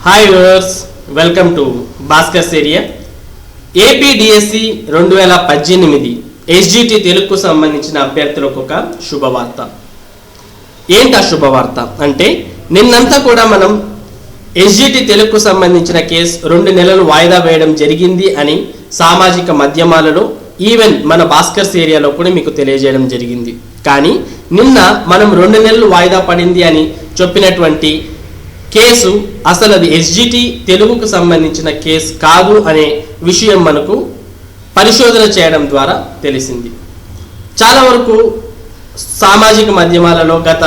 Hi viewers, welcome to Bhaskar's area. APDSC 2018 SGT తెలుగుకు సంబంధించిన అభ్యర్థులకు ఒక శుభవార్త. ఏంటి ఆ శుభవార్త అంటే, నిన్నంతా కూడా మనం ఎస్జిటి తెలుగుకు సంబంధించిన కేసు 2 నెలలు వాయిదా వేయడం జరిగింది అని సామాజిక మాధ్యమాలలో ఈవెన్ మన భాస్కర్స్ ఏరియాలో కూడా మీకు తెలియజేయడం జరిగింది. కానీ నిన్న మనం 2 నెలలు వాయిదా పడింది అని చెప్పినటువంటి కేసు అసలు అది ఎస్జిటి తెలుగుకు సంబంధించిన కేసు కాదు అనే విషయం మనకు పరిశోధన చేయడం ద్వారా తెలిసింది. చాలా వరకు సామాజిక మాధ్యమాలలో గత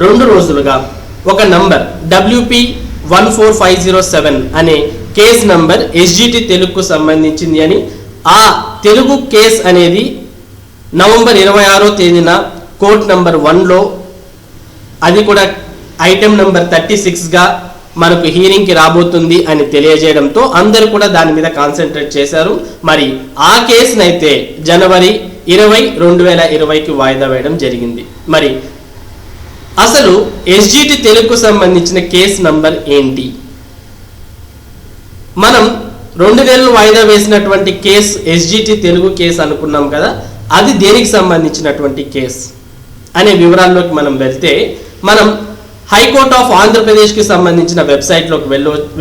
2 రోజులుగా ఒక నంబర్ WP14507 అనే కేసు నంబర్ ఎస్జిటి తెలుగుకు సంబంధించింది అని, ఆ తెలుగు కేసు అనేది నవంబర్ 26వ తేదీన కోర్ట్ నంబర్ 1లో అది కూడా ఐటెం నెంబర్ 36గా మనకు హీరింగ్కి రాబోతుంది అని తెలియజేయడంతో అందరూ కూడా దాని మీద కాన్సన్ట్రేట్ చేశారు. మరి ఆ కేసునైతే జనవరి 20, 2020కి వాయిదా వేయడం జరిగింది. మరి అసలు ఎస్జిటి తెలుగుకు సంబంధించిన కేసు నంబర్ ఏంటి? మనం 2 నెలలు వాయిదా వేసినటువంటి కేసు ఎస్జిటి తెలుగు కేసు అనుకున్నాం కదా, అది దేనికి సంబంధించినటువంటి కేసు అనే వివరాల్లోకి మనం మనం హైకోర్ట్ ఆఫ్ ఆంధ్రప్రదేశ్కి సంబంధించిన వెబ్సైట్లోకి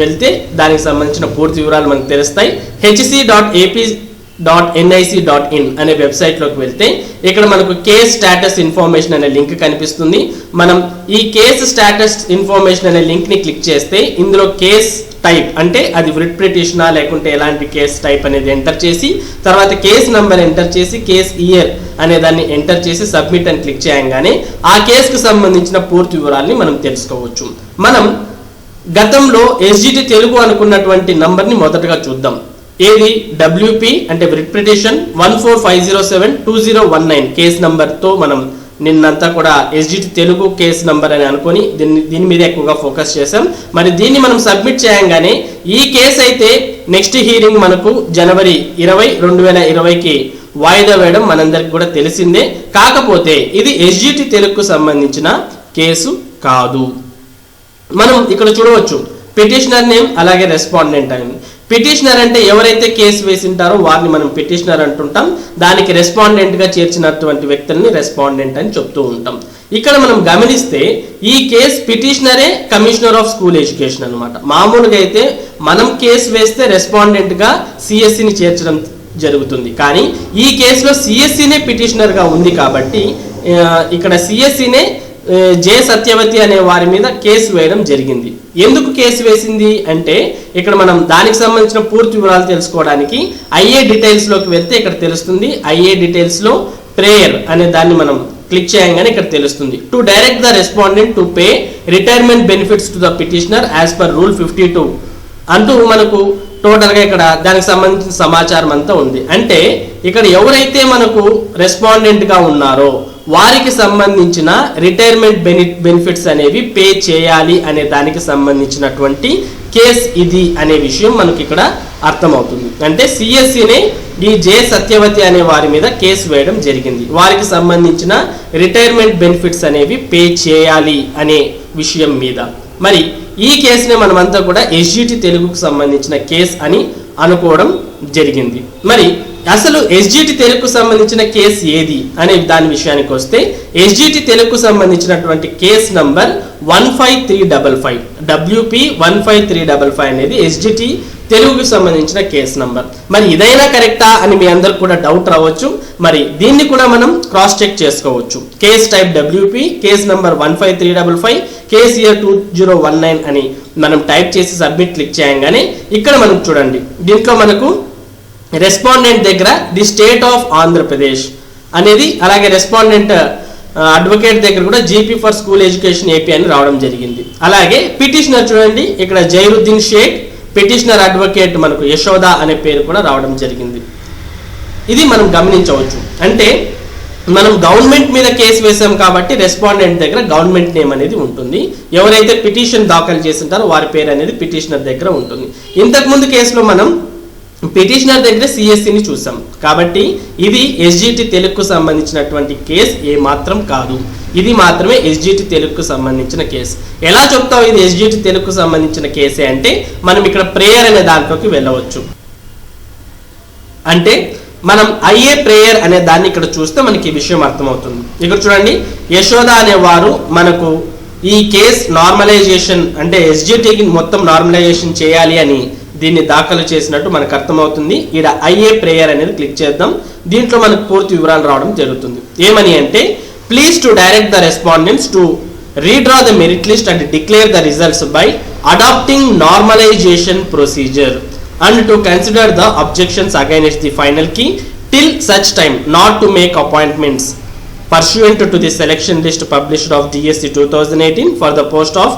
వెళ్తే దానికి సంబంధించిన పూర్తి వివరాలు మనకు తెలుస్తాయి. hc.ap.nic.in అనే వెబ్సైట్లోకి వెళ్తే ఇక్కడ మనకు కేస్ స్టేటస్ ఇన్ఫర్మేషన్ అనే లింక్ కనిపిస్తుంది. మనం ఈ కేస్ స్టేటస్ ఇన్ఫర్మేషన్ అనే లింక్ని క్లిక్ చేస్తే ఇందులో కేస్ టైప్ అంటే అది రిట్ పిటిషనా లేకుంటే ఎలాంటి కేస్ టైప్ అనేది ఎంటర్ చేసి, తర్వాత కేస్ నంబర్ ఎంటర్ చేసి, కేస్ ఇయర్ అనే దాన్ని ఎంటర్ చేసి సబ్మిట్ అని క్లిక్ చేయగానే ఆ కేసుకు సంబంధించిన పూర్తి వివరాల్ని మనం తెలుసుకోవచ్చు. మనం గతంలో ఎస్జిటి తెలుగు అనుకున్నటువంటి నంబర్ని మొదటగా చూద్దాం. ఏది? WP అంటే రిట్ పిటిషన్ 14507-2019 కేసు నంబర్తో మనం నిన్నంతా కూడా ఎస్జిటి తెలుగు కేసు నంబర్ అని అనుకొని దీని మీద ఎక్కువగా ఫోకస్ చేసాం. మరి దీన్ని మనం సబ్మిట్ చేయగానే ఈ కేసు అయితే నెక్స్ట్ హీరింగ్ మనకు జనవరి 20, 2020కి వాయిదా వేయడం మనందరికి కూడా తెలిసిందే. కాకపోతే ఇది ఎస్జిటి తెలుగుకు సంబంధించిన కేసు కాదు. మనం ఇక్కడ చూడవచ్చు పిటిషనర్ నేమ్ అలాగే రెస్పాండెంట్ అని. పిటిషనర్ అంటే ఎవరైతే కేసు వేసింటారో వారిని మనం పిటిషనర్ అంటుంటాం. దానికి రెస్పాండెంట్గా చేర్చినటువంటి వ్యక్తుల్ని రెస్పాండెంట్ అని చెప్తూ ఉంటాం. ఇక్కడ మనం గమనిస్తే ఈ కేసు పిటిషనరే కమిషనర్ ఆఫ్ స్కూల్ ఎడ్యుకేషన్ అనమాట. మామూలుగా అయితే మనం కేసు వేస్తే రెస్పాండెంట్గా సిఎస్సిని చేర్చడం జరుగుతుంది. కానీ ఈ కేసులో సిఎస్సినే పిటిషనర్గా ఉంది కాబట్టి ఇక్కడ సిఎస్సినే జే సత్యవతి అనే వారి మీద కేసు వేయడం జరిగింది. ఎందుకు కేసు వేసింది అంటే ఇక్కడ మనం దానికి సంబంధించిన పూర్తి వివరాలు తెలుసుకోవడానికి ఐఏ డీటెయిల్స్లోకి వెళ్తే ఇక్కడ తెలుస్తుంది. ఐఏ డీటెయిల్స్లో ప్రేయర్ అనే దాన్ని మనం క్లిక్ చేయగానే ఇక్కడ తెలుస్తుంది. To direct the respondent to pay retirement benefits to the petitioner as per rule 52 అంటూ మనకు టోటల్గా ఇక్కడ దానికి సంబంధించిన సమాచారం అంతా ఉంది. అంటే ఇక్కడ ఎవరైతే మనకు రెస్పాండెంట్గా ఉన్నారో వారికి సంబంధించిన రిటైర్మెంట్ బెనిఫిట్స్ అనేవి పే చేయాలి అనే దానికి సంబంధించినటువంటి కేసు ఇది అనే విషయం మనకి ఇక్కడ అర్థమవుతుంది. అంటే సిఎస్సినే ఈ జే సత్యవతి అనే వారి మీద కేసు వేయడం జరిగింది. వారికి సంబంధించిన రిటైర్మెంట్ బెనిఫిట్స్ అనేవి పే చేయాలి అనే విషయం మీద. మరి ఈ కేసునే మనమంతా కూడా ఎస్జిటి తెలుగుకు సంబంధించిన కేసు అని అనుకోవడం జరిగింది. మరి అసలు ఎస్జిటి తెలుగుకు సంబంధించిన కేసు ఏది అనే దాని విషయానికి వస్తే ఎస్జిటి తెలుగుకు సంబంధించినటువంటి కేసు నంబర్ 15355 WP15355 అనేది ఎస్జిటి తెలుగుకు సంబంధించిన కేసు నంబర్. మరి ఇదైనా కరెక్టా అని మీ అందరికి కూడా డౌట్ రావచ్చు. మరి దీన్ని కూడా మనం క్రాస్ చెక్ చేసుకోవచ్చు. Case type WP, case number 15355, case year 2019 అని మనం టైప్ చేసి సబ్మిట్ క్లిక్ చేయగానే ఇక్కడ మనం చూడండి, దీంట్లో మనకు రెస్పాండెంట్ దగ్గర ది స్టేట్ ఆఫ్ ఆంధ్రప్రదేశ్ అనేది, అలాగే రెస్పాండెంట్ అడ్వకేట్ దగ్గర కూడా GP for school education AP అని రావడం జరిగింది. అలాగే పిటిషనర్ చూడండి, ఇక్కడ జైరుద్దీన్ షేక్, పిటిషనర్ అడ్వకేట్ మనకు యశోద అనే పేరు కూడా రావడం జరిగింది. ఇది మనం గమనించవచ్చు. అంటే మనం గవర్నమెంట్ మీద కేసు వేసాం కాబట్టి రెస్పాండెంట్ దగ్గర గవర్నమెంట్ నేమ్ అనేది ఉంటుంది. ఎవరైతే పిటిషన్ దాఖలు చేస్తుంటారో వారి పేరు అనేది పిటిషనర్ దగ్గర ఉంటుంది. ఇంతకుముందు కేసులో మనం పిటిషనర్ దగ్గర సిఎస్సిని చూసాం కాబట్టి ఇది ఎస్జిటి తెలుగుకు సంబంధించినటువంటి కేసు ఏ మాత్రం కాదు. ఇది మాత్రమే ఎస్జిటి తెలుగుకు సంబంధించిన కేసు. ఎలా చెప్తావు ఇది ఎస్జిటి తెలుగుకు సంబంధించిన కేసే అంటే మనం ఇక్కడ ప్రేయర్ అనే దాంట్లోకి వెళ్ళవచ్చు. అంటే మనం ఐఏ ప్రేయర్ అనే దాన్ని ఇక్కడ చూస్తే మనకి ఈ విషయం అర్థమవుతుంది. ఇక్కడ చూడండి, యశోద అనేవారు మనకు ఈ కేస్ నార్మలైజేషన్ అంటే ఎస్జిటికి మొత్తం నార్మలైజేషన్ చేయాలి అని దీన్ని దాఖలు చేసినట్టు మనకు అర్థమవుతుంది. ఇక్కడ ఐఏ ప్రేయర్ అనేది క్లిక్ చేద్దాం. దీంట్లో మనకు పూర్తి వివరాలు రావడం జరుగుతుంది. ఏమని అంటే please to direct the respondents to redraw the merit list and declare the results by adopting normalization procedure and to consider the objections against the final key till such time not to make appointments pursuant to the selection list published of DSC 2018 for the post of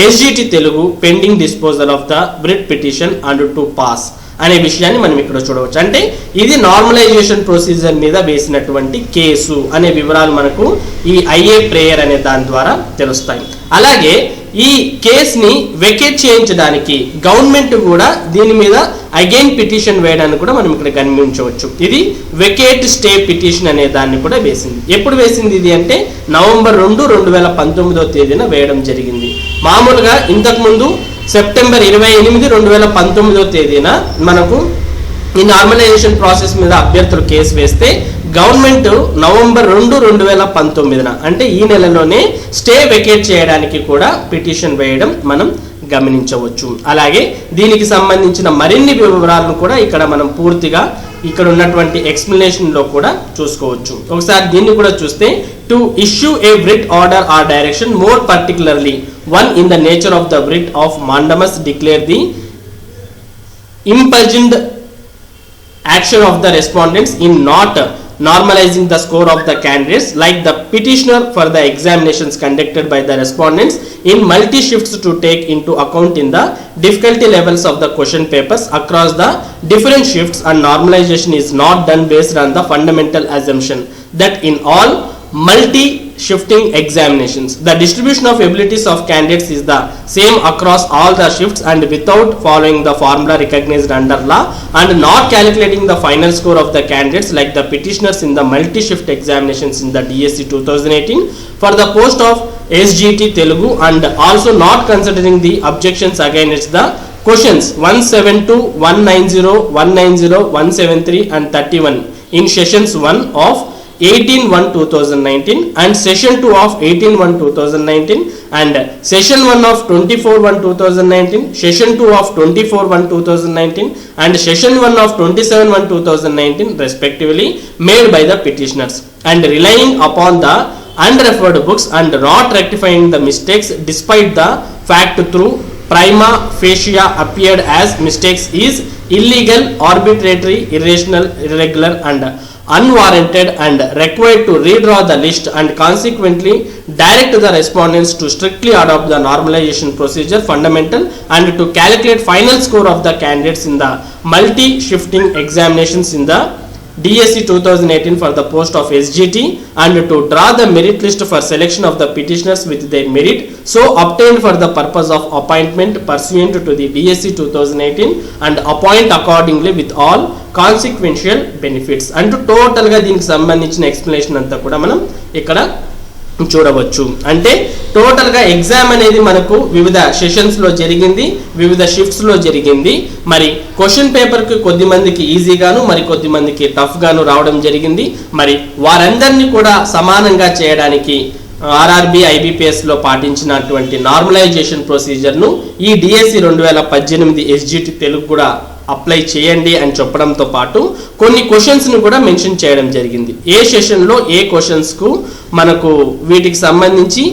SGT Telugu pending disposal of the writ petition and to pass అనే విషయాన్ని మనం ఇక్కడ చూడవచ్చు. అంటే ఇది normalisation procedure మీద వేసినటువంటి case అనే వివరాలు మనకు ఈ ఐఏ ప్రేయర్ అనే దాని ద్వారా తెలుస్తాయి. అలాగే ఈ కేసుని వెకేట్ చేయించడానికి గవర్నమెంట్ కూడా దీని మీద అగైన్ పిటిషన్ వేయడానికి కూడా మనం ఇక్కడ గమనించవచ్చు. ఇది వెకేట్ స్టే పిటిషన్ అనే దాన్ని కూడా వేసింది. ఎప్పుడు వేసింది ఇది అంటే నవంబర్ 2, 2019 తేదీన వేయడం జరిగింది. మామూలుగా ఇంతకుముందు సెప్టెంబర్ 28, 2019 తేదీన మనకు ఈ నార్మలైజేషన్ ప్రాసెస్ మీద అభ్యర్థులు కేసు వేస్తే గవర్నమెంట్ నవంబర్ 2, 2019 అంటే ఈ నెలలోనే స్టే వెకేట్ చేయడానికి కూడా పిటిషన్ వేయడం మనం గమనించవచ్చు. అలాగే దీనికి సంబంధించిన మరిన్ని వివరాలను కూడా ఇక్కడ మనం పూర్తిగా ఇక్కడ ఉన్నటువంటి ఎక్స్ప్లెనేషన్ లో కూడా చూసుకోవచ్చు. ఒకసారి దీన్ని కూడా చూస్తే to issue A writ order or direction more particularly one in the nature of the writ of mandamus declare the impugned action of the respondents in not normalizing the score of the candidates like the petitioner for the examinations conducted by the respondents in multi shifts to take into account in the difficulty levels of the question papers across the different shifts, and normalization is not done based on the fundamental assumption that in all multi shifting examinations the distribution of abilities of candidates is the same across all the shifts and without following the formula recognized under law and not calculating the final score of the candidates like the petitioners in the multi shift examinations in the DSC 2018 for the post of SGT Telugu, and also not considering the objections against the questions 172, 190, 190, 173 and 31 in sessions 1 of 18/1/2019 and session 2 of 18/1/2019 and session 1 of 24/1/2019, session 2 of 24/1/2019 and session 1 of 27/1/2019 respectively made by the petitioners, and relying upon the unreferred books and not rectifying the mistakes despite the fact through prima facie appeared as mistakes is illegal, arbitrary, irrational, irregular and unwarranted, and required to redraw the list and consequently direct the respondents to strictly adopt the normalization procedure fundamental and to calculate final score of the candidates in the multi shifting examinations in the DSC 2018 for the post of SGT, and to draw the merit list for selection of the petitioners with their merit so obtained for the purpose of appointment pursuant to the DSC 2018 and appoint accordingly with all consequential benefits. అంటూ total గా దీనికి సంబంధించిన explanation అంతా కూడా మనం ఇక్కడ చూడవచ్చు. అంటే టోటల్ గా ఎగ్జామ్ అనేది మనకు వివిధ సెషన్స్ లో జరిగింది, వివిధ షిఫ్ట్స్ లో జరిగింది. మరి క్వశ్చన్ పేపర్ కి కొద్ది మందికి ఈజీగాను మరి కొద్ది మందికి టఫ్ గాను రావడం జరిగింది. మరి వారందరినీ కూడా సమానంగా చేయడానికి ఆర్ఆర్బి ఐబిపిఎస్ లో పాటించినటువంటి నార్మలైజేషన్ ప్రొసీజర్ ను ఈ డిఎస్సి 2018 ఎస్జిటి తెలుగు కూడా అప్లై చేయండి అని చెప్పడంతో పాటు కొన్ని క్వశ్చన్స్ ను కూడా మెన్షన్ చేయడం జరిగింది. ఏ సెషన్ లో ఏ క్వశ్చన్స్ కు మనకు వీటికి సంబంధించి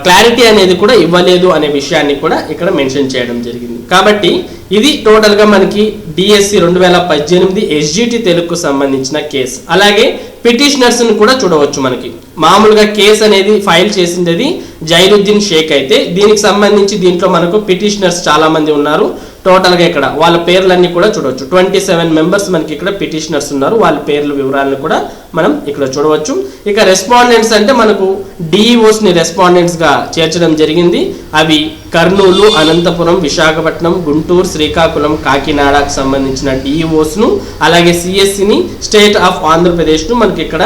క్లారిటీ అనేది కూడా ఇవ్వలేదు అనే విషయాన్ని కూడా ఇక్కడ మెన్షన్ చేయడం జరిగింది. కాబట్టి ఇది టోటల్ గా మనకి డిఎస్సి 2018 ఎస్జిటి తెలుగుకు సంబంధించిన కేసు. అలాగే పిటిషనర్స్ ను కూడా చూడవచ్చు. మనకి మామూలుగా కేసు అనేది ఫైల్ చేసింది జైరుద్దీన్ షేక్ అయితే దీనికి సంబంధించి దీంట్లో మనకు పిటిషనర్స్ చాలా మంది ఉన్నారు. టోటల్ గా ఇక్కడ వాళ్ళ పేర్లన్నీ కూడా చూడవచ్చు. 27 మెంబర్స్ మనకి ఇక్కడ పిటిషనర్స్ ఉన్నారు. వాళ్ళ పేర్ల వివరాలను కూడా మనం ఇక్కడ చూడవచ్చు. ఇక రెస్పాండెంట్స్ అంటే మనకు డిఈఓస్ ని రెస్పాండెంట్స్ గా చేర్చడం జరిగింది. అవి కర్నూలు, అనంతపురం, విశాఖపట్నం, గుంటూరు, శ్రీకాకుళం, కాకినాడకు సంబంధించిన డిఈఓస్ ను, అలాగే సిఎస్సి ని, స్టేట్ ఆఫ్ ఆంధ్రప్రదేశ్ ను మనకి ఇక్కడ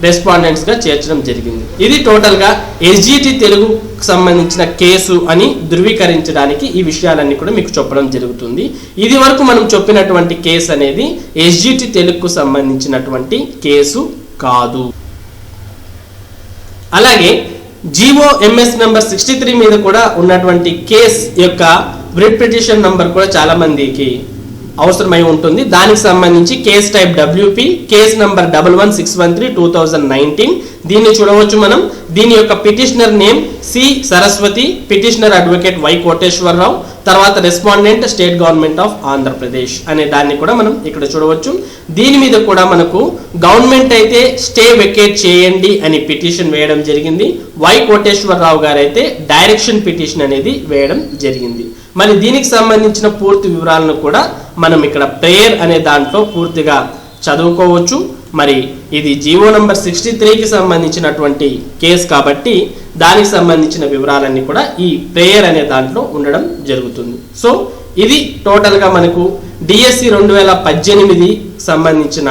రెస్పాండెంట్స్ గా చేర్చడం జరిగింది. ఇది టోటల్ గా ఎస్జిటి తెలుగుకు సంబంధించిన కేసు అని ధృవీకరించడానికి ఈ విషయాలన్నీ కూడా మీకు చెప్పడం జరుగుతుంది. ఇది వరకు మనం చెప్పినటువంటి కేసు అనేది ఎస్జిటి తెలుగుకు సంబంధించినటువంటి కేసు కాదు. అలాగే GOMS నంబర్ 63 మీద కూడా ఉన్నటువంటి కేస్ యొక్క రిట్ పిటిషన్ నంబర్ కూడా చాలా మందికి అవసరమై ఉంటుంది. దానికి సంబంధించి case type WP case number 11613/2019 దీన్ని చూడవచ్చు మనం. దీని యొక్క petitioner name C Saraswathi, petitioner advocate Y Koteswararao, తర్వాత respondent state government of Andhra Pradesh అనే దాన్ని కూడా మనం ఇక్కడ చూడవచ్చు. దీని మీద కూడా మనకు గవర్నమెంట్ అయితే స్టే వెకేట్ చేయండి అని పిటిషన్ వేయడం జరిగింది. వై కోటేశ్వరరావు గారు అయితే డైరెక్షన్ పిటిషన్ అనేది వేయడం జరిగింది. మరి దీనికి సంబంధించిన పూర్తి వివరాలను కూడా మనం ఇక్కడ ప్రేయర్ అనే దాంట్లో పూర్తిగా చదువుకోవచ్చు. మరి ఇది జీవో నంబర్ 63కి సంబంధించినటువంటి కేసు కాబట్టి దానికి సంబంధించిన వివరాలన్నీ కూడా ఈ ప్రేయర్ అనే దాంట్లో ఉండడం జరుగుతుంది. సో ఇది టోటల్గా మనకు డిఎస్సి 2018 సంబంధించిన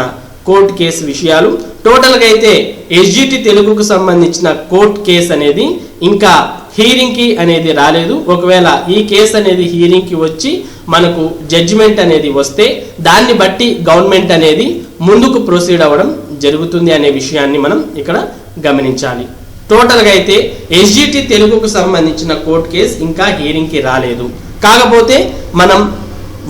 కోర్టు కేసు విషయాలు. టోటల్గా అయితే ఎస్జిటి తెలుగుకు సంబంధించిన కోర్టు కేసు అనేది ఇంకా హీరింగ్కి అనేది రాలేదు. ఒకవేళ ఈ కేసు అనేది హీరింగ్కి వచ్చి మనకు జడ్జిమెంట్ అనేది వస్తే దాన్ని బట్టి గవర్నమెంట్ అనేది ముందుకు ప్రొసీడ్ అవ్వడం జరుగుతుంది అనే విషయాన్ని మనం ఇక్కడ గమనించాలి. టోటల్గా అయితే ఎస్జిటి తెలుగుకు సంబంధించిన కోర్టు కేసు ఇంకా హీరింగ్కి రాలేదు. కాకపోతే మనం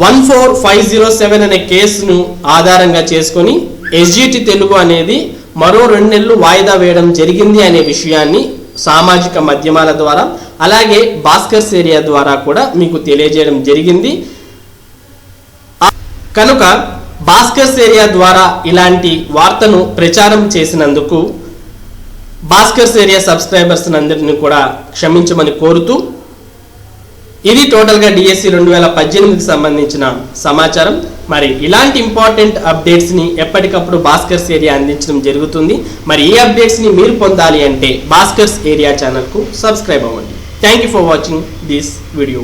14507 అనే కేసును ఆధారంగా చేసుకొని ఎస్జిటి తెలుగు అనేది మరో 2 నెలలు వాయిదా వేయడం జరిగింది అనే విషయాన్ని సామాజిక మాధ్యమాల ద్వారా అలాగే భాస్కర్స్ ఏరియా ద్వారా కూడా మీకు తెలియజేయడం జరిగింది. కనుక భాస్కర్స్ ఏరియా ద్వారా ఇలాంటి వార్తను ప్రచారం చేసినందుకు భాస్కర్స్ ఏరియా సబ్స్క్రైబర్స్ అందరినీ కూడా క్షమించమని కోరుతూ ఇది టోటల్గా డిఎస్సి 2018కి సంబంధించిన సమాచారం. మరి ఇలాంటి ఇంపార్టెంట్ అప్డేట్స్ని ఎప్పటికప్పుడు భాస్కర్స్ ఏరియా అందించడం జరుగుతుంది. మరి ఈ అప్డేట్స్ని మీరు పొందాలి అంటే భాస్కర్స్ ఏరియా ఛానల్కు సబ్స్క్రైబ్ అవ్వండి. Thank you for watching this video.